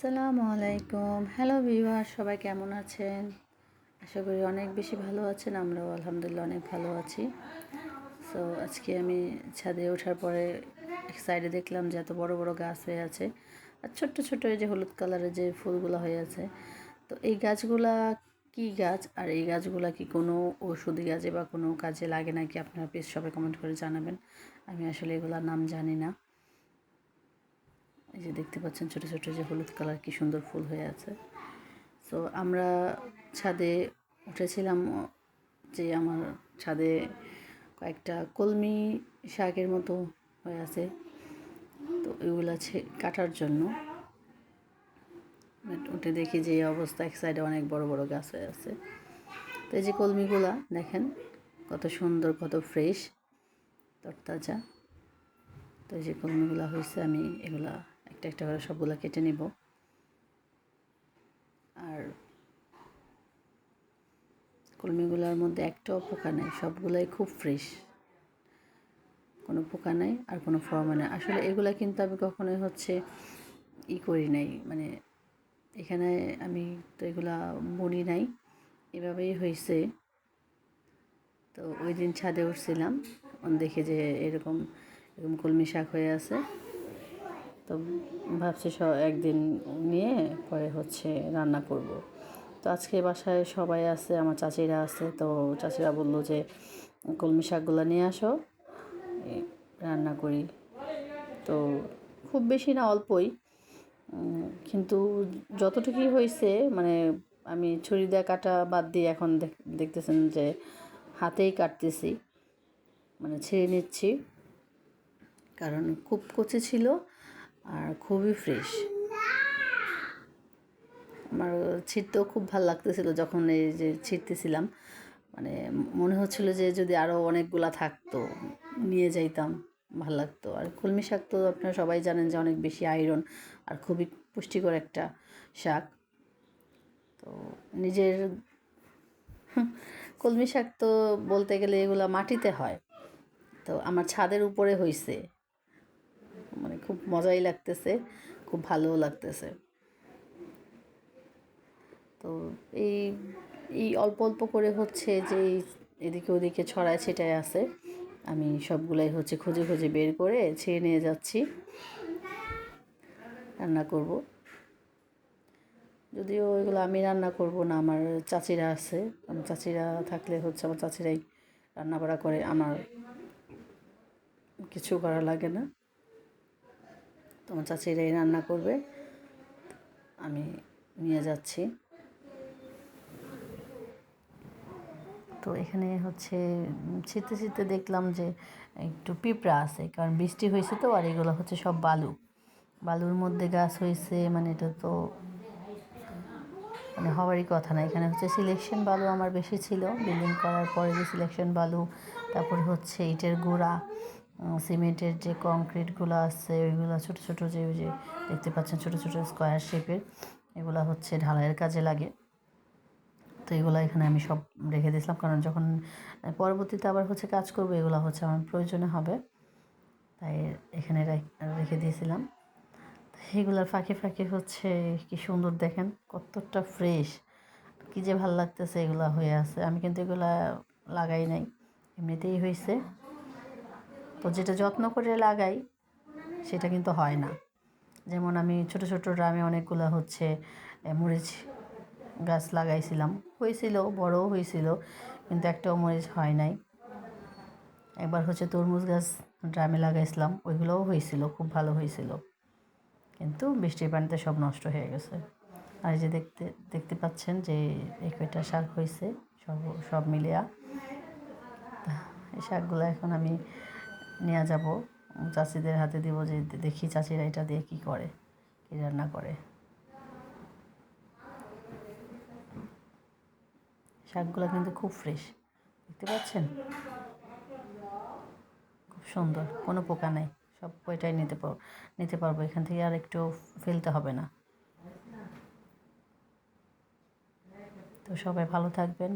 আসসালামু আলাইকুম। Hello viewer, সবাই কেমন আছেন? আশা করি অনেক বেশি ভালো আছেন। আমরাও আলহামদুলিল্লাহ অনেক ভালো আছি। সো আজকে আমি ছাদে ওঠার পরে এক সাইডে দেখলাম যে এত বড় বড় গাছ হয়ে আছে, আর ছোট্ট ছোট্ট এই যে হলুদ কালারের যে ফুলগুলো হয়ে আছে। তো এই গাছগুলা কি গাছ, আর এই গাছগুলা কি কোনো ঔষধি গাছে বা কোনো কাজে লাগে নাকি, আপনারা প্লিজ সবাই কমেন্ট করে জানাবেন। আমি আসলে এগুলার নাম জানি না। এই যে দেখতে পাচ্ছেন ছোট ছোট যে হলুদ কালার, কি সুন্দর ফুল হয়ে আছে। সো আমরা ছাদে উঠেছিলাম, যে আমার ছাদে কয়েকটা কলমি শাকের মতো হয়ে আছে, তো ওইগুলো কাটার জন্য উঠে দেখি যে এই অবস্থা, এক সাইডে অনেক বড় বড় গাছ হয়ে আছে। তো এই যে কলমিগুলা দেখেন কত সুন্দর, কত ফ্রেশ, তরতাজা। তো এই যে কলমিগুলা হয়েছে, আমি এগুলা একটা একটা করে সবগুলা কেটে নেব। আর কলমিগুলোর মধ্যে একটাও পোকা নেই, সবগুলাই খুব ফ্রেশ, কোনো পোকা নেই আর কোনো ফর্মা নেই। আসলে এগুলা কিন্তু আমি কখনোই করি নাই, মানে এখানে আমি তো এগুলা বুনি নাই, এভাবেই হয়েছে। তো ওই দিন ছাদে উঠছিলাম, দেখে যে এরকম এরকম কলমি শাক হয়ে আছে। তো ভাবছি একদিন নিয়ে পরে রান্না করব। তো আজকে বাসায় সবাই আছে, আমার চাচিরা আছে। তো চাচিরা বললো যে কলমি শাকগুলো নিয়ে আসো, রান্না করি। তো খুব বেশি না, অল্পই, কিন্তু যতটুকুই হয়েছে, মানে আমি ছুরি দিয়ে কাটা বাদ দিয়ে এখন দেখতেছেন যে হাতেই কাটতেছি, মানে ছেড়ে নিচ্ছি, কারণ খুব কচি ছিল আর খুবই ফ্রেশ। আমার ছিঁড়তেও খুব ভালো লাগতেছিল যখন এই যে ছিঁড়তেছিলাম, মানে মনে হচ্ছিল যে যদি আরও অনেকগুলা থাকতো নিয়ে যাইতাম, ভালো লাগতো। আর কলমি শাক তো আপনারা সবাই জানেন যে অনেক বেশি আয়রন আর খুবই পুষ্টিকর একটা শাক। তো নিজের কলমি শাক তো বলতে গেলে এগুলো মাটিতে হয়, তো আমার ছাদের উপরে হয়েছে, মানে খুব মজাই লাগতেছে, খুব ভালোও লাগতেছে। তো এই এই অল্প অল্প করে যে এদিকে ওদিকে ছড়ায় ছিটায় আছে, আমি সবগুলাই খুঁজে খুঁজে বের করে ছেড়ে নিয়ে যাচ্ছি, রান্না করব। যদিও এগুলো আমি রান্না করব না, আমার চাচিরা আছে, আমার চাচিরা থাকলে আমার চাচিরাই রান্না বাড়া করে, আমার কিছু করা লাগে না। তো আমার চাচিরাই রান্না করবে, আমি নিয়ে যাচ্ছি। তো এখানে ছিঁড়তে ছিঁড়তে দেখলাম যে একটু পিঁপড়া আছে, কারণ বৃষ্টি হয়েছে তো, আর এগুলো সব বালুর মধ্যে গাছ হয়েছে, মানে এটা তো মানে হওয়ারই কথা না। এখানে সিলেকশন বালু আমার বেশি ছিল, বিল্ডিং করার পরে যে সিলেকশন বালু, তারপরে ইটের গুঁড়া, সিমেন্টের যে কংক্রিটগুলো আছে ওইগুলো ছোটো ছোটো যে ওই যে দেখতে পাচ্ছেন ছোটো ছোটো স্কোয়ার শেপের, এগুলো ঢালাইয়ের কাজে লাগে। তো এগুলো এখানে আমি সব রেখে দিয়েছিলাম, কারণ যখন পরবর্তীতে আবার কাজ করবো, এগুলো আমার প্রয়োজনে হবে, তাই এখানে রেখে দিয়েছিলাম। এগুলার ফাঁকে ফাঁকে কি সুন্দর দেখেন, কতটা ফ্রেশ, কি যে ভালো লাগতেছে এগুলা হয়ে আছে। আমি কিন্তু এগুলা লাগাই নাই, এমনিতেই হয়েছে। তো যেটা যত্ন করে লাগাই সেটা কিন্তু হয় না। যেমন আমি ছোট ছোট ড্রামে অনেকগুলো মরিচ গাছ লাগাইছিলাম, হয়েছিল, বড়ও হয়েছিল, কিন্তু একটাও মরিচ হয় নাই। একবার তরমুজ গাছ ড্রামে লাগাইছিলাম, ওইগুলোও হয়েছিল, খুব ভালো হয়েছিল, কিন্তু বৃষ্টির পানিতে সব নষ্ট হয়ে গেছে। আর এই যে দেখতে পাচ্ছেন যে এই কয়টা শাক হয়েছে, সব মিলিয়া। এই শাকগুলো এখন আমি নিয়ে যাব, চাচিদের হাতে দিব, যে দেখি চাচিরা এটা দিয়ে কী করে, কী রান্না করে। শাকগুলো কিন্তু খুব ফ্রেশ, দেখতে পাচ্ছেন, খুব সুন্দর, কোনো পোকা নেই, সব কয়টাই নিতে পারবো এখান থেকে, আর একটু ফেলতে হবে না। তো সবাই ভালো থাকবেন।